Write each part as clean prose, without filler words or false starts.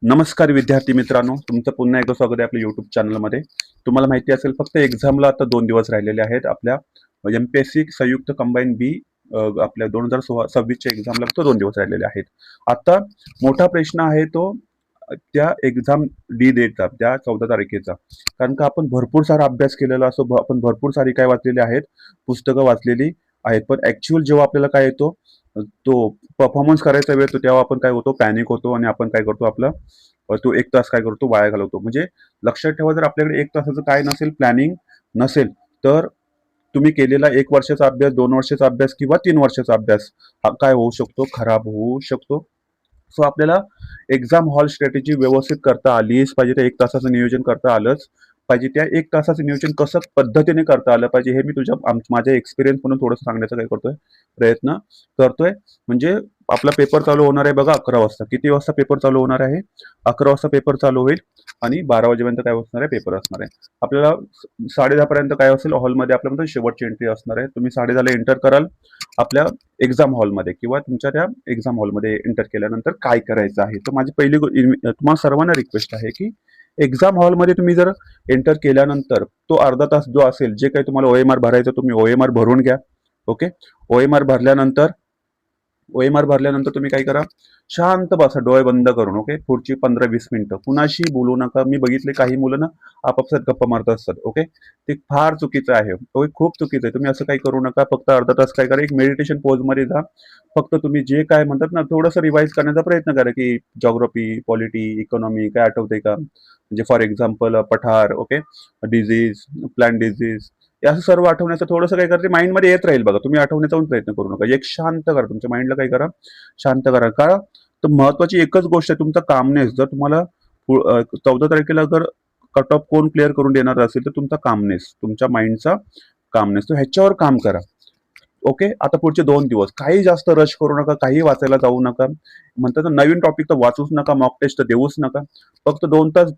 नमस्कार विद्यार्थी मित्रांनो, तुमचं पुन्हा एकदा स्वागत आहे आपल्या युट्यूब चॅनलमध्ये. तुम्हाला माहिती असेल फक्त एक्झामला आता 2 दिवस राहिलेले आहेत. आपल्या एमपीएससी संयुक्त कंबाईन बी आपल्या 2026च्या एक्झामला फक्त 2 दिवस राहिलेले आहेत. आता मोठा प्रश्न आहे तो त्या एक्झाम डी डेटचा, त्या 14 तारखेचा. कारण का आपण भरपूर सारा अभ्यास केलेला असो, आपण भरपूर सारी काय वाचलेली आहेत, पुस्तकं वाचलेली आहेत. पण ऍक्च्युअल जेव्हा आपल्याला काय येतो, तो परफॉर्मन्स करायचा वेळ येतो, तेव्हा आपण काय होतो, पॅनिक होतो आणि आपण काय करतो, आपला तो 1 तास काय करतो, वाया घालवतो. म्हणजे लक्षात ठेवा, जर आपल्याकडे 1 तासाचं काय नसेल, प्लॅनिंग नसेल, तर तुम्ही केलेला 1 वर्षाचा अभ्यास, 2 वर्षाचा अभ्यास किंवा 3 वर्षाचा अभ्यास हा काय होऊ शकतो, खराब होऊ शकतो. सो आपल्याला एक्झाम हॉल स्ट्रॅटेजी व्यवस्थित करता आलीच पाहिजे. त्या 1 तासाचं नियोजन करता आलंच पाहिजे. त्या 1 तासाचं नियोजन कसं पद्धतीने करता आलं पाहिजे, हे मी माझ्या एक्सपिरियन्स म्हणून थोडंसं सांगण्याचा काय करतोय, प्रयत्न करतोय. म्हणजे आपला पेपर चालू होणार आहे बघा 11 वाजता. किती वाजता पेपर चालू होणार आहे? 11 वाजता पेपर चालू होईल आणि 12 वाजेपर्यंत काय असणार आहे, पेपर असणार आहे. आपल्याला 10:30 पर्यंत काय असेल, हॉलमध्ये आपल्यामध्ये शेवटची एंट्री असणार आहे. तुम्ही 10:30 एंटर कराल आपल्या एक्झाम हॉलमध्ये किंवा तुमच्या त्या एक्झाम हॉलमध्ये एंटर केल्यानंतर काय करायचं आहे. तर माझी पहिली तुम्हाला सर्वांना रिक्वेस्ट आहे की एक्झाम हॉलमध्ये तुम्ही जर एंटर केल्यानंतर तो अर्धा तास जो असेल, जे काही तुम्हाला ओएमआर भरायचं, तुम्ही ओएमआर भरून घ्या. ओके. ओएमआर भरल्यानंतर तुम्ही काय करा, शांत बसा डोळे बंद करून. ओके. पुढची 15-20 मिनिटं कुणाशी बोलू नका. मी बघितले काही मुलं ना आपापसात गप्पा मारत असतात. ओके. ते फार चुकीचं आहे. ओके, खूप चुकीचं आहे. तुम्ही असं काही करू नका. फक्त अर्धा तास काय करा, एक मेडिटेशन पोज मध्ये जा. फक्त तुम्ही जे काय म्हणतात ना, थोडंसं रिवाइज करण्याचा प्रयत्न करा की जॉग्राफी, पॉलिटी, इकॉनॉमी काय आठवते का, म्हणजे फॉर एक्झाम्पल पठार. ओके. डिझीज, प्लांट डिझीज, हे असं सर्व आठवण्याचं थोडंसं काय करते, माइंडमध्ये येत राहील बघा. तुम्ही आठवण्याचा पण प्रयत्न करू नका. एक शांत करा, तुमच्या माइंडला काय करा, शांत करा. का तर महत्वाची एकच गोष्ट आहे, तुमचा कामनेस. जर तुम्हाला 14 तारखेला जर कट ऑफ कोण क्लिअर करून देणार असेल, तर तुमचा कामनेस, तुमच्या माइंडचा कामनेस. तर ह्याच्यावर काम करा. ओके. आता पुढचे 2 दिवस काही जास्त रश करू नका, काही वाचायला जाऊ नका. म्हणतात ना, नवीन टॉपिक तर वाचूच नका, मॉक टेस्ट तर देऊच नका. फक्त 2 तास,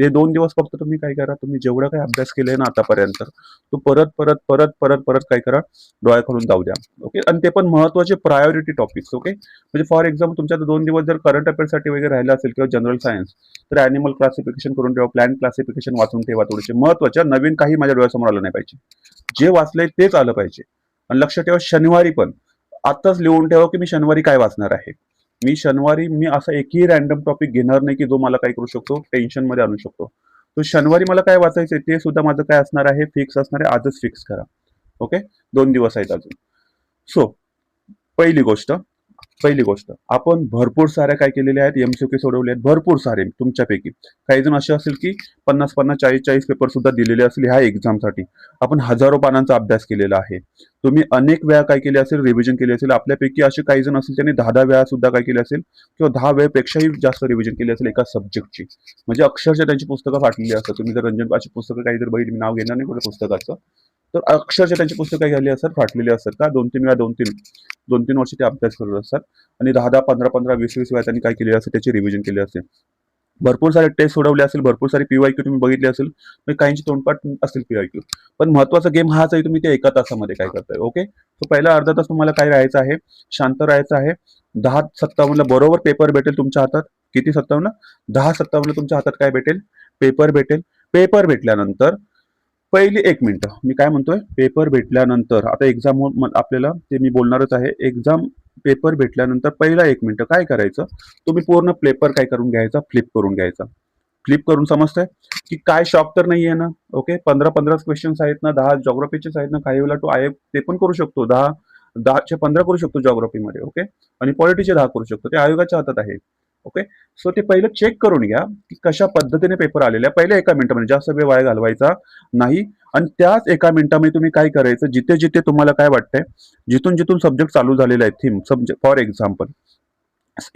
हे 2 दिवस फक्त तुम्ही काय करा, तुम्ही जेवढा काही अभ्यास केलाय ना आतापर्यंत, तो परत परत परत परत परत काय करा, डोळ्याखालून जाऊ द्या. ओके. आणि ते पण महत्वाचे प्रायोरिटी टॉपिक्स. ओके. म्हणजे फॉर एक्झाम्पल तुमच्या 2 दिवस जर करंट अफेअर्ससाठी वगैरे राहिला असेल किंवा जनरल सायन्स, तर अॅनिमल क्लासिफिकेशन करून ठेवा, प्लॅन क्लासिफिकेशन वाचून ठेवा. थोडेसे महत्वाच्या, नवीन काही माझ्या डोळ्यासमोर आलं नाही पाहिजे. जे वाचलंय तेच आलं पाहिजे. आणि लक्षात ठेवा, शनिवारी पण आताच लिहून ठेवा की मी शनिवारी काय वाचणार आहे. मी असा एकही रॅन्डम टॉपिक घेणार नाही की जो मला काय करू शकतो, टेन्शन मध्ये आणू शकतो. तो शनिवारी मला काय वाचायचंय ते सुद्धा माझं काय असणार आहे, फिक्स असणार आहे. आजच फिक्स करा. ओके. 2 दिवस आहेत अजून. सो पहिली गोष्ट आपण भरपूर साऱ्या काय केलेल्या आहेत, एमसीक्यू सोडवले आहेत भरपूर सारे. तुमच्यापैकी काही जण असे असेल की 50-50, 40-40 पेपर सुद्धा दिलेले असतील ह्या एक्झामसाठी. आपण हजारो पानांचा अभ्यास केलेला आहे. तुम्ही अनेक वेळा काय केले असेल, रिव्हिजन केले असेल. आपल्यापैकी असे काही जण असतील त्यांनी 10-10 वेळा सुद्धा काय केले असेल, किंवा 10 वेळेपेक्षाही जास्त रिव्हिजन केली असेल एका सब्जेक्टची. म्हणजे अक्षरशः त्यांची पुस्तकं फाटलेली असतात. तुम्ही जर रंजन अशी पुस्तकं काही जर बघितली, मी नाव घेणार नाही कुठल्या पुस्तकाचं, तर अक्षरशः त्यांची पुस्तकं काय झाली असतात, फाटलेली असतात. का 2-3 वेळा, 2-3 वर्ष ते अभ्यास करत असतात आणि 10-10, 15-15, 20-20 वेळा त्यांनी काय केले असेल, त्याची रिव्हिजन केली असेल. भरपूर सारे टेस्ट सोडवले असेल, भरपूर सारे पीवायक्यू तुम्ही बघितले असेल, म्हणजे काहींची तोंडपाठ असतील पीवायक्यू. पण महत्वाचा गेम हाच आहे, तुम्ही ते एका तासामध्ये काय करताय. ओके. तो पहिला अर्धा तास तुम्हाला काय राहायचं आहे, शांत राहायचं आहे. 10:57 बरोबर पेपर भेटेल तुमच्या हातात. किती 57? 10:57 तुमच्या हातात काय भेटेल, पेपर भेटेल. पेपर भेटल्यानंतर पहिली 1 मिनिट मी काय म्हणतोय, पेपर भेटल्यानंतर आता एक्झाम आपल्याला ते मी बोलणारच आहे. एक्झाम पेपर भेटल्यानंतर पहिला 1 मिनिट काय करायचं, तुम्ही पूर्ण पेपर काय करून घ्यायचा, फ्लिप करून घ्यायचा. फ्लिप करून समजतंय की काय, शॉक तर नाहीये ना. ओके. 15-15 क्वेश्चन्स आहेत ना, 10 जॉग्राफीचेच आहेत ना, काही वेळेला तो आयोग ते पण करू शकतो. 10चे 15 करू शकतो जॉग्राफीमध्ये. ओके. आणि पॉलिटीचे 10 करू शकतो. ते आयोगाच्या हातात आहे. ओके. सो ते पहिलं चेक करून घ्या की कशा पद्धतीने पेपर आलेले आहे. पहिल्या 1 मिनिटामध्ये जास्त वेळ वाया घालवायचा नाही. आणि त्याच 1 मिनिटामध्ये तुम्ही काय करायचं, जिथे जिथे तुम्हाला काय वाटतंय, जिथून जिथून सब्जेक्ट चालू झालेला आहे, थीम सब्जेक्ट फॉर एक्झाम्पल,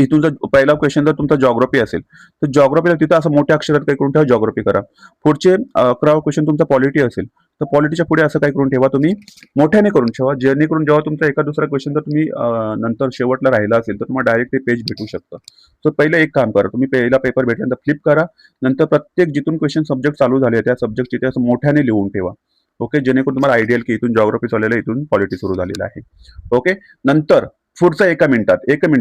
इथून जर पहिला क्वेश्चन जर तुमचा जॉग्राफी असेल, तर जॉग्राफीला तिथं असं मोठ्या अक्षरात काय करून ठेवा, जॉग्राफी करा. पुढचे 11वा क्वेश्चन तुमचा पॉलिटी असेल, तर पॉलिटीच्या पुढे असं काय करून ठेवा, तुम्ही मोठ्याने करून ठेवा. जेणेकरून जेव्हा तुमचा एका दुसरा क्वेश्चन जर तुम्ही नंतर शेवटला राहिला असेल, तर तुम्हाला डायरेक्ट ते पेज भेटू शकतं. तर पहिलं एक काम करा, तुम्ही पहिला पेपर भेटल्यानंतर फ्लिप करा. नंतर प्रत्येक जिथून क्वेश्चन सब्जेक्ट चालू झाले त्या सब्जेक्टचे ते असं मोठ्याने लिहून ठेवा. ओके. जेणेकरून तुम्हाला आयडियल की इथून जॉग्राफी चाललेलं आहे, इथून पॉलिटी सुरू झालेलं आहे. ओके. नंतर पुढचा एक मिनिट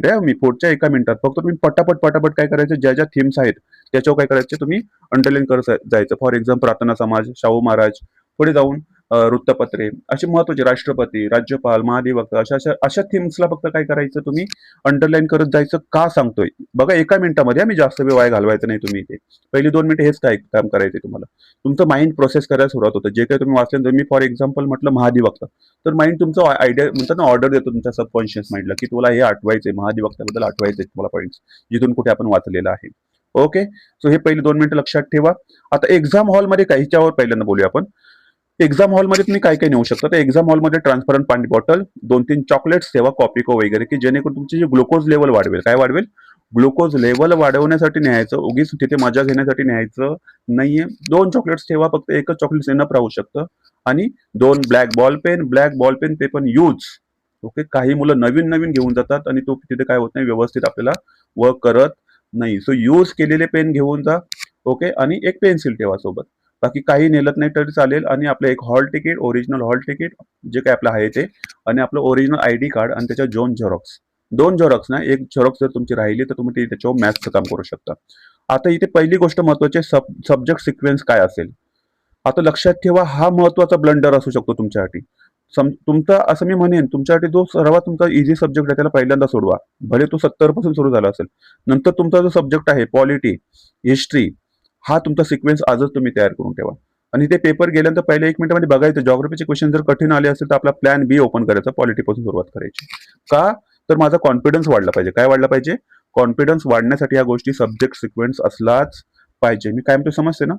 आहे मी पुढच्या 1 मिनिटात फक्त तुम्ही पटापट पटापट काय करायचं, ज्या ज्या थीम्स आहेत त्याच्यावर काय करायचे तुम्ही अंडरलाईन करत जायचं. फॉर एक्झाम्पल प्रार्थना समाज, शाहू महाराज, पुढे जाऊन वृत्तपत्रे, असे महत्वाचे राष्ट्रपती, राज्यपाल, महाधिवक्ता, अशा अशा अशा थीम्सला फक्त काय करायचं तुम्ही अंडरलाईन करत जायचं. का सांगतोय बघा, 1 मिनिटामध्ये आम्ही जास्त वेळ वाया घालवायचं नाही. तुम्ही इथे पहिली 2 मिनिटं हेच काय काम करायचे तुम्हाला. तुमचं माइंड प्रोसेस करायला सुरुवात होतं. जे काही तुम्ही वाचलं, मी फॉर एक्झाम्पल म्हटलं महाधिवक्ता, तर माइंड तुमचं आयडिया म्हणतात ना, ऑर्डर देतो तुमच्या सबकॉन्शियस माइंडला की तुला हे आठवायचंय, महाधिवक्त्याबद्दल आठवायचंय तुम्हाला पॉईंट्स, जिथून कुठे आपण वाचलेलं आहे. ओके, सो हे पहिली 2 मिनिटं लक्षात ठेवा. आता एक्झाम हॉलमध्ये काहीच्यावर पहिल्यांदा बोलूया आपण. एक्झाम हॉलमध्ये तुम्ही काय काय नेऊ शकता. तर एक्झाम हॉलमध्ये ट्रान्सपरंट पाणी बॉटल, 2-3 चॉकलेट्स ठेवा, कॉफी को वगैरे, की जेणेकरून तुमची जे ग्लुकोज लेवल वाढवेल. काय वाढवेल? ग्लुकोज लेवल वाढवण्यासाठी न्यायचं, उगीच तिथे मजा घेण्यासाठी न्यायचं नाहीये. 2 चॉकलेट्स ठेवा, फक्त एकच चॉकलेट्स एनफ राहू शकतं. आणि 2 ब्लॅक बॉल पेन ते पण यूज. ओके, काही मुलं नवीन नवीन घेऊन जातात आणि तो तिथे काय होत नाही, व्यवस्थित आपल्याला वर्क करत नाही. सो यूज केलेले पेन घेऊन जा. ओके, आणि एक पेन्सिल ठेवा सोबत. बाकी काही नेलत नाही तरी चालेल. आणि आपलं एक hall ticket, original hall ticket जे काय आपलं आहे ते, आणि आपलं ओरिजिनल ID कार्ड, आणि त्याच्या 2 झेरॉक्स. 2 झेरॉक्स ना, एक झेरॉक्स जर तुमची राहिली तर तुम्ही त्याच्यावर मॅथ्सचं काम करू शकता. आता इथे पहिली गोष्ट महत्वाची, सब्जेक्ट सिक्वेन्स काय असेल. आता लक्षात ठेवा, हा महत्वाचा ब्लंडर असू शकतो तुमच्यासाठी. तुमचा असं मी म्हणेन, तुमच्यासाठी जो सर्वात तुमचा इझी सब्जेक्ट आहे त्याला पहिल्यांदा सोडवा. भले तो 70 पासून सुरू झाला असेल. नंतर तुमचा जो सब्जेक्ट आहे पॉलिटी, हिस्ट्री, हा तुमचा सिक्वेन्स आजच तुम्ही तयार करून ठेवा. आणि ते पेपर गेल्यानंतर पहिले 1 मिनिटामध्ये बघायचं, जॉग्राफीचे क्वेश्चन जर कठीण आले असेल तर आपला प्लॅन बी ओपन करायचा, पॉलिटीपासून सुरुवात करायची. का? तर माझा कॉन्फिडन्स वाढला पाहिजे. काय वाढला पाहिजे? कॉन्फिडन्स वाढण्यासाठी या गोष्टी सब्जेक्ट सिक्वेन्स असलाच पाहिजे. मी काय म्हणतो समजते ना?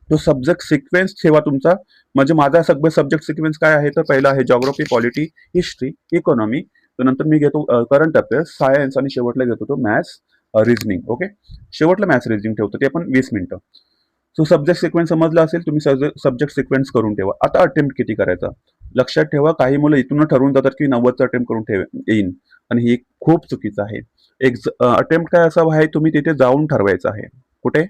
तो सब्जेक्ट सिक्वेन्स ठेवा तुमचा. म्हणजे माझा सगळे सब्जेक्ट सिक्वेन्स काय आहे, तर पहिला आहे जॉग्राफी, पॉलिटी, हिस्ट्री, इकॉनॉमी, नंतर मी घेतो करंट अफेअर्स, सायन्स, आणि शेवटला घेतो तो मॅथ्स, रिझनिंग. ओके, शेवटला मॅथ्स रिझनिंग ठेवतो, ते पण 20 मिनिटं. सो सब्जेक्ट सिक्वेन्स समजला असेल, तुम्ही सब्जेक्ट सिक्वेन्स करून ठेवा. आता अटेम्प्ट किती करायचा लक्षात ठेवा. काही मुलं इथून ठरवून जातात की 90चा अटेम्प्ट करून येईन, आणि ही खूप चुकीचं आहे. अटेम्प्ट काय असावा आहे, तुम्ही तिथे जाऊन ठरवायचं आहे. कुठे?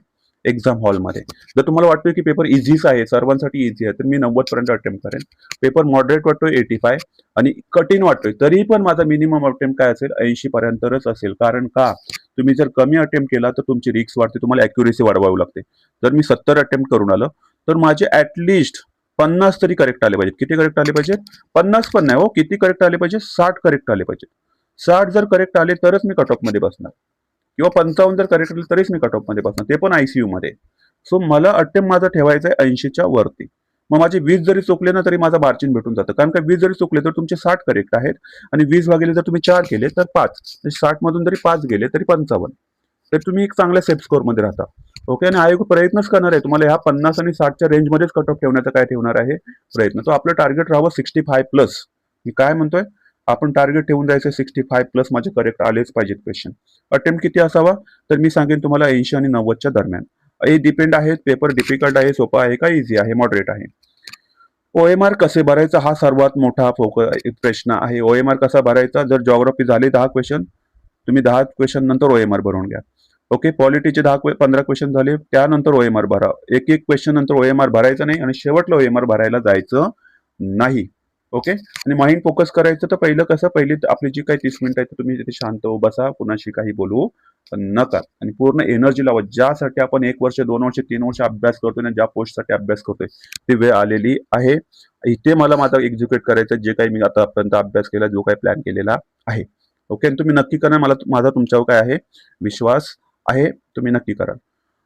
एक्झाम हॉलमध्ये. जर तुम्हाला वाटतोय की पेपर इझीच आहे, सर्वांसाठी इझी आहे, तर मी 90 पर्यंत अटेम्प्ट करेन. पेपर मॉडरेट वाटतोय 85, आणि कठीण वाटतोय तरी पण माझा मिनिमम अटेम्प्ट काय असेल, 80 पर्यंतच असेल. कारण का? तुम्ही जर कमी अटेम्प्ट केला तर तुमची रिस्क वाढते, तुम्हाला अॅक्युरेसी वाढवावी लागते. जर मी 70 अटेम्प्ट करून आलो तर माझे ऍटलिस्ट 50 तरी करेक्ट आले पाहिजेत. किती करेक्ट आले पाहिजेत? 50 पण नाही हो, किती करेक्ट आले पाहिजे? 60 करेक्ट आले पाहिजेत. 60 जर करेक्ट आले तरच मी कट ऑफ मध्ये बसणार, किंवा 55 जर करेक्ट आले तरीच मी कट ऑफ मध्ये बसणार, ते पण ICU मध्ये. सो मला अटेम्प्ट माझा ठेवायचा आहे 80च्या वरती. मग माझे 20 जरी चुकले ना तरी माझा मार्जिन भेटून जातं. कारण का 20 जरी चुकले तर तुमचे 60 करेक्ट आहेत, आणि 20 भागिले जर तुम्ही 4 केले तर 5, 60 मधून जरी 5 गेले तरी 55, तर तुम्ही एक चांगल्या सेफ स्कोर मध्ये राहता. ओके, आणि आयोग प्रयत्नच करणार आहे तुम्हाला ह्या 50 आणि 60च्या रेंजमध्येच कट ऑफ ठेवण्याचा काय ठेवणार आहे प्रयत्न. तो आपलं टार्गेट राहावं 65 प्लस. मी काय म्हणतोय, आपण टार्गेट ठेवून जायचं 65 प्लस, माझे करेक्ट आलेच पाहिजेत क्वेश्चन. अटेम्प्ट किती असावा, तर मी सांगेन तुम्हाला 80 आणि 90च्या दरम्यान. हे डिपेंड आहे, पेपर डिफिकल्ट आहे, सोपा आहे का इझी आहे, मॉडरेट आहे. OMR कसे भरायचा हा सर्वात मोठा प्रश्न आहे. OMR कसा भरायचा? जर जॉग्राफी झाले 10 क्वेश्चन, तुम्ही 10 क्वेश्चन नंतर OMR भरून घ्या. ओके, पॉलिटीचे 15 क्वेश्चन झाले, त्यानंतर OMR भरा. एक क्वेश्चन नंतर OMR भरायचं नाही, आणि शेवटला OMR भरायला जायचं नाही. ओके, आणि माइंड फोकस करायचं. तर पहिलं कसं, पहिली आपली जी काही 30 मिनिटं आहेत तुम्ही तिथे शांत बसा, कुणाशी काही बोलू नका, आणि पूर्ण एनर्जी लावा. ज्यासाठी आपण 1 वर्ष, 2 वर्ष, 3 वर्ष अभ्यास करतोय ना, ज्या पोस्टसाठी अभ्यास करतोय, ती वेळ आलेली आहे. इथे मला माझा एक्झिक्यूट करायचं, जे काही मी आतापर्यंत अभ्यास केला, जो काही प्लॅन केलेला आहे. ओके, तुम्ही नक्की करा. माझा तुमच्यावर काय आहे, विश्वास आहे, तुम्ही नक्की करा.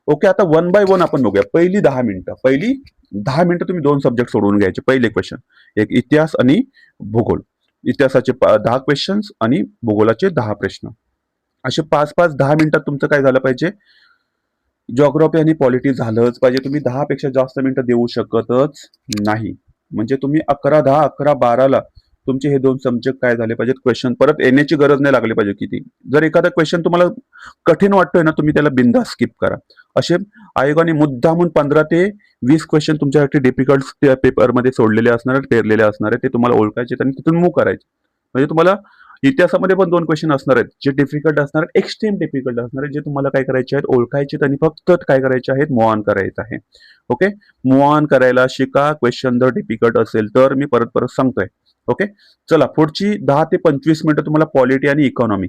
ओके, आता 1 बाय 1 आपण बघूया. पहिली 10 मिनिटं तुम्ही 2 सब्जेक्ट सोडवून घ्यायचे. पहिले क्वेश्चन, एक इतिहास आणि भूगोल. इतिहासाचे 10 क्वेश्चन्स आणि भूगोलाचे 10 प्रश्न. असे 5-5 10 मिनिटात तुमचं काय झालं पाहिजे, जॉग्राफी आणि पॉलिटी झालंच पाहिजे. तुम्ही 10 पेक्षा जास्त मिनिटं देऊ शकतच नाही. म्हणजे तुम्ही 11-10, 11-12ला तुमचे हे 2 सब्जेक्ट काय झाले पाहिजेत, क्वेश्चन परत येण्याची गरज नाही लागली पाहिजे. किती जर एखादा क्वेश्चन तुम्हाला कठीण वाटतोय ना, तुम्ही त्याला बिंदास स्किप करा. असे आयोगाने मुद्दामून 15 ते 20 क्वेश्चन तुमच्यासाठी डिफिकल्ट पेपरमध्ये सोडलेले असणार आहेत, पेरलेले असणार आहेत. ते तुम्हाला ओळखायचे आणि तिथून मूव्ह करायचे. म्हणजे तुम्हाला इतिहासामध्ये पण 2 क्वेश्चन असणार आहेत, जे डिफिकल्ट असणार आहेत, एक्स्ट्रीम डिफिकल्ट असणार आहेत, जे तुम्हाला काय करायचे आहेत, ओळखायचे आणि फक्त काय करायचे आहेत, मूव्ह ऑन करायचं आहे. ओके, मूव्ह ऑन करायला शिका. क्वेश्चन जर डिफिकल्ट असेल तर मी परत सांगतोय, ओके. चला पुढची 10 ते 25 मिनिटं तुम्हाला पॉलिटी आणि इकॉनॉमी.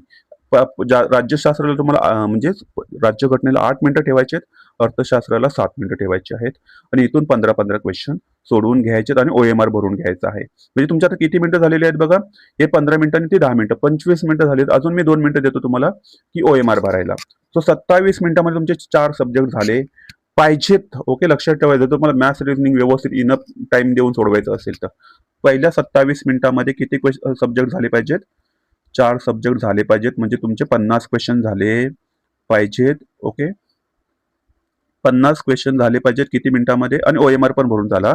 राज्यशास्त्राला तुम्हाला म्हणजे राज्यघटनेला 8 मिनिटं ठेवायचे आहेत, अर्थशास्त्राला 7 मिनिटं ठेवायचे आहेत आणि इथून 15-15 क्वेश्चन सोडवून घ्यायचे आणि OMR भरून घ्यायचा आहे. म्हणजे तुमच्या आता किती मिनिटं झालेली आहेत बघा. हे 15 मिनिटं आणि ते 10 मिनिटं, 25 मिनिटं झालीत. अजून मी 2 मिनिटं देतो तुम्हाला की OMR भरायला. सो 27 मिनिटांमध्ये तुमचे 4 सब्जेक्ट झाले पाहिजेत. ओके, लक्षात ठेवायचं. तुम्हाला मॅथ्स रिजनिंग व्यवस्थित इनफ टाइम देऊन सोडवायचं असेल तर पहिल्या 27 मिनिटांमध्ये किती सब्जेक्ट झाले पाहिजेत? 4 सब्जेक्ट झाले पाहिजेत. म्हणजे तुमचे 50 क्वेश्चन झाले पाहिजेत. ओके, 50 क्वेश्चन झाले पाहिजेत किती मिनिटांमध्ये आणि OMR पण भरून झाला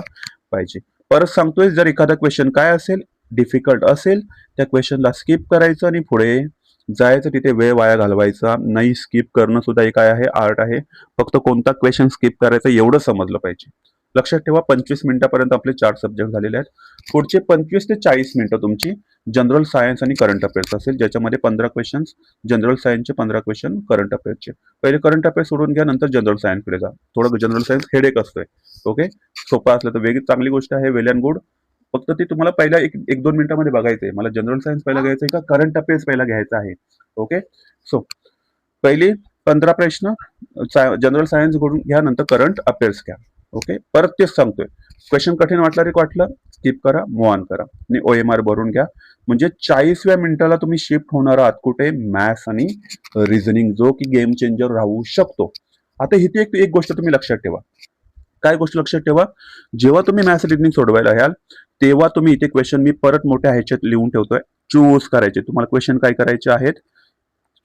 पाहिजे. परत सांगतोय, जर एखादा क्वेश्चन काय असेल डिफिकल्ट असेल त्या क्वेश्चनला स्किप करायचं आणि पुढे जायचं. तिथे वेळ वाया घालवायचा नाही. स्किप करणं सुद्धा एक काय आहे, आर्ट आहे. फक्त कोणता क्वेश्चन स्किप करायचा एवढं समजलं पाहिजे. लक्षात ठेवा, 25 मिनिटापर्यंत आपले 4 सब्जेक्ट झालेले आहेत. पुढचे 25 ते 40 मिनिटं तुमची जनरल सायन्स आणि करंट अफेअर्स असेल, ज्याच्यामध्ये 15 क्वेश्चन्स जनरल सायन्सचे, 15 क्वेश्चन करंट अफेअर्सचे. पहिले करंट अफेअर्स सोडून घ्या, नंतर जनरल सायन्सकडे जा. थोडं जनरल सायन्स हेडेक असतोय. ओके, सोपं असलं तर वेगळी चांगली गोष्ट आहे, वेल अँड गुड. फक्त ते तुम्हाला पहिल्या 1-2 मिनिटांमध्ये बघायचंय. मला जनरल सायन्स पहिला घ्यायचं आहे का करंट अफेअर्स पहिला घ्यायचा आहे. ओके, सो पहिली 15 प्रश्न जनरल सायन्स कडून घ्या, नंतर करंट अफेअर्स घ्या. ओके, परत तेच सांगतोय. क्वेश्चन कठीण वाटलं स्किप करा, मूव्ह ऑन करा आणि OMR भरून घ्या. म्हणजे 40व्या मिनिटाला तुम्ही शिफ्ट होणार आहात कुठे? मॅथ्स आणि रिझनिंग, जो की गेम चेंजर राहू शकतो. आता इथे एक गोष्ट तुम्ही लक्षात ठेवा. काय गोष्ट लक्षात ठेवा? जेव्हा तुम्ही मॅथ्स रिझनिंग सोडवायला याल तेव्हा तुम्ही इथे क्वेश्चन मी परत मोठ्या ह्याच्यात लिहून ठेवतोय. चूज करायचे तुम्हाला क्वेश्चन, काय करायचे आहेत?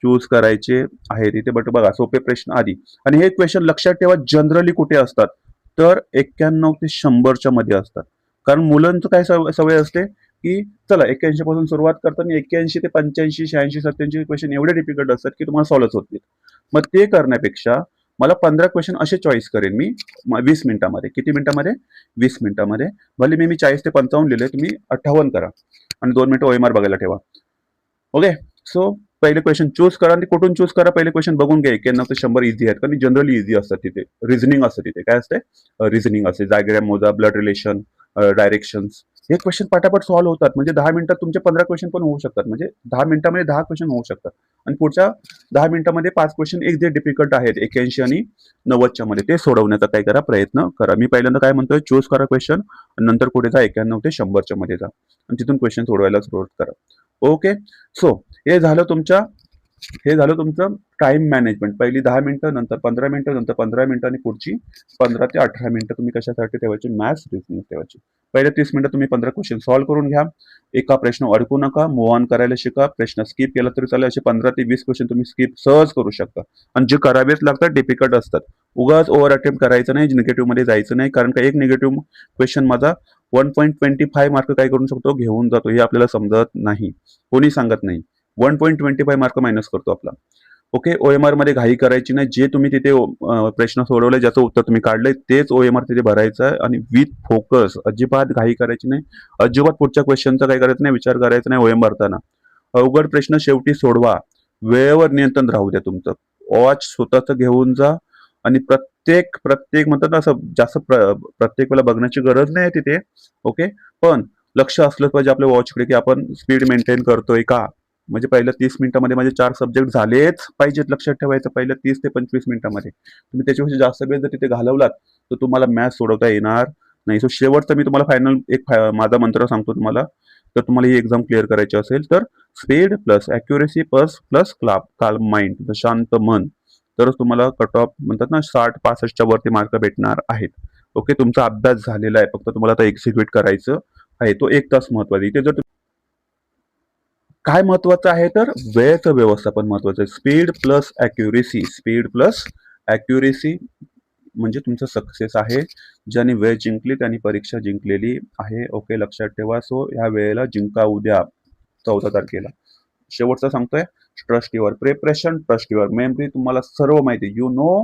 चूज करायचे आहेत इथे. बट बघा, सोपे प्रश्न आधी. आणि हे क्वेश्चन लक्षात ठेवा, जनरली कुठे असतात तर 91 ते 100च्या मध्ये असतात. कारण मुलांचं काय सवय असते की चला 81 पासून सुरुवात करताना 81 ते 85, 86, 87 क्वेश्चन एवढे डिफिकल्ट असतात की तुम्हाला सॉल्व्ह होत नाही. मग ते करण्यापेक्षा मला 15 क्वेश्चन असे चॉईस करेन मी 20 मिनिटांमध्ये. किती मिनिटांमध्ये? 20 मिनिटांमध्ये. भले मी 40 ते 55 लिहिले, तुम्ही 58 करा आणि 2 मिनिटं OMR बघायला ठेवा. ओके, सो पहिले क्वेश्चन चूज करा आणि कुठून चूज करा पहिले क्वेश्चन बघून घ्या. 91 ते 100 इझी आहेत कारण जनरली इझी असतात. तिथे रिझनिंग असतं. तिथे काय असते? रिझनिंग असते. डायग्राम मोजा, ब्लड रिलेशन, डायरेक्शन्स, हे क्वेश्चन पटापट सॉल्व्ह होतात. म्हणजे 10 मिनिटात तुमचे 15 क्वेश्चन पण होऊ शकतात. म्हणजे 10 मिनिटांमध्ये 10 क्वेश्चन होऊ शकतात आणि पुढच्या 10 मिनिटांमध्ये 5 क्वेश्चन एक जे डिफिकल्ट आहेत 81 आणि 90च्या मध्ये, ते सोडवण्याचा काय करा, प्रयत्न करा. मी पहिल्यांदा काय म्हणतोय, चूज करा क्वेश्चन, नंतर पुढे जा 91 ते 100च्या मध्ये जा आणि तिथून क्वेश्चन सोडवायला सुरुवात करा. ओके, सो हे झालं तुमचं टाइम मॅनेजमेंट. पहिली 10 मिनिटं, नंतर 15 मिनिटं, नंतर 15 मिनिटं आणि पुढची 15 ते 18 मिनिटं तुम्ही कशासाठी ठेवायची? मॅथ्स रिझनिंग ठेवायची. पहिले 30 मिनिटं तुम्ही 15 क्वेश्चन सॉल्व्ह करून घ्या. एका प्रश्न अडकू नका, मूव्ह ऑन करायला शिका. प्रश्न स्किप केला तरी चालेल. असे 15 ते 20 क्वेश्चन तुम्ही स्किप सहज करू शकता आणि जे करावेच लागतात डिफिकल्ट असतात. उगाच ओव्हर अटेम्प्ट करायचं नाही, निगेटिव्ह मध्ये जायचं नाही. कारण का एक निगेटिव्ह क्वेश्चन माझा 1.25 मार्क काय करू शकतो? घेऊन जातो. हे आपल्याला समजत नाही, कोणी सांगत नाही. 1.25 मार्क मायनस करतो आपला. ओके, OMR मध्ये घाई करायची नाही. जे तुम्ही तिथे प्रश्न सोडवले, ज्याचं उत्तर तुम्ही काढलंय तेच OMR तिथे भरायचं आहे आणि विथ फोकस. अजिबात घाई करायची नाही. अजिबात पुढच्या क्वेश्चनचा काय करायचं नाही, विचार करायचा नाही OMR भरताना. अवघड प्रश्न शेवटी सोडवा. वेळेवर नियंत्रण राहू द्या तुमचं. वॉच स्वतःच घेऊन जा आणि प्रत्येक म्हणतात ना, असं जास्त प्रत्येक वेळेला बघण्याची गरज नाही तिथे. ओके, पण लक्ष असलं पाहिजे आपल्या वॉचकडे की आपण स्पीड मेंटेन करतोय का. म्हणजे पहिल्या 30 मिनिटांमध्ये माझे 4 सब्जेक्ट झालेच पाहिजेत. लक्षात ठेवायचं, पहिल्या 30 ते 25 मिनिटांमध्ये. तुम्ही त्याच्यापेक्षा जास्त वेळ जर तिथे घालवलात तर तुम्हाला मॅथ्स सोडवता येणार नाही. सो शेवटचा मी तुम्हाला फायनल माझा मंत्र सांगतो तुम्हाला. तर तुम्हाला ही एक्झाम क्लिअर करायची असेल तर speed plus accuracy plus calm mind, शांत मन, तरच तुम्हाला कट ऑफ म्हणतात ना 60-65च्या वरती मार्क भेटणार आहेत. ओके, तुमचा अभ्यास झालेला आहे, फक्त तुम्हाला आता एक्झिक्यूट करायचं आहे. तो 1 तास महत्वाचा. इथे जर काय महत्वाचं आहे तर वेळेचं व्यवस्थापन महत्वाचं आहे. स्पीड प्लस अॅक्युरेसी म्हणजे तुमचं सक्सेस आहे. ज्याने वेळ जिंकली त्यांनी परीक्षा जिंकलेली आहे. ओके, लक्षात ठेवा. सो ह्या वेळेला जिंका उद्या 14 तारखेला. शेवटचा सांगतोय, trust your preparation, trust your memory. तुम्हाला सर्व माहिती यू नो,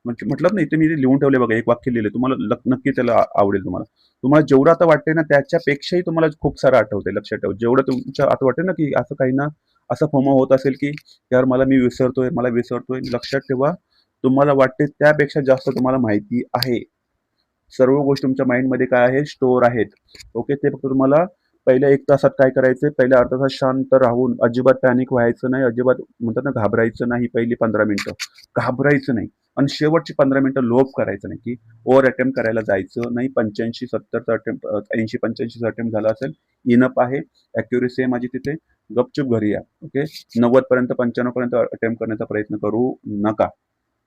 म्हणजे म्हटलं ना, इथे मी लिहून ठेवले बघा, एक वाक्य लिहिले. तुम्हाला नक्की त्याला आवडेल. तुम्हाला जेवढं आता वाटतंय ना त्याच्यापेक्षाही तुम्हाला खूप सारं आठवतंय. लक्षात ठेवा, जेवढं तुमच्या आता वाटतं ना की असं काही ना असं फोमो होत असेल की यार मला विसरतोय. लक्षात ठेवा, तुम्हाला वाटते त्यापेक्षा जास्त तुम्हाला माहिती आहे. सर्व गोष्टी तुमच्या माइंडमध्ये काय आहे, स्टोअर आहेत. ओके, ते फक्त तुम्हाला पहिल्या 1 तासात काय करायचंय, पहिल्या अर्धा तास शांत राहून अजिबात पॅनिक व्हायचं नाही, अजिबात म्हणतात ना घाबरायचं नाही. पहिली 15 मिनिटं घाबरायचं नाही आणि शेवटची 15 मिनिटं लोभ करायचं नाही, की ओव्हर अटेम्प्ट करायला जायचं नाही. 85-70चा अटेम्प्ट 80-85चा अटेम्प्ट झाला असेल, इनफ आहे. ॲक्युरसी आहे माझी तिथे. गपचूप घरी या. ओके. 90 पर्यंत 95 पर्यंत अटेम्प्ट करण्याचा प्रयत्न करू नका.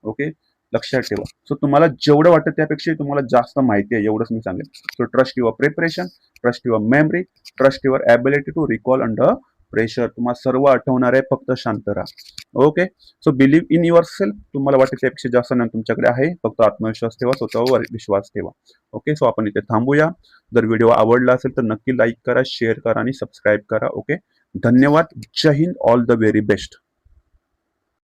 ओके. लक्षात ठेवा. सो तुम्हाला जेवढं वाटतं त्यापेक्षा तुम्हाला जास्त माहिती आहे एवढंच मी सांगेन. So trust your preparation, trust your memory, trust your ability to recall under pressure. तुम्हाला सर्व आठवणार आहे, फक्त शांत राहा. Okay. So believe in yourself. तुम्हाला वाटते त्यापेक्षा जास्त ज्ञान तुमच्याकडे आहे. फक्त आत्मविश्वास ठेवा, स्वतःवर विश्वास ठेवा. ओके. सो आपण इथे थांबूया. जर व्हिडिओ आवडला असेल तर नक्की लाईक करा, शेअर करा आणि सबस्क्राईब करा. ओके. धन्यवाद. जय हिंद. All the very best.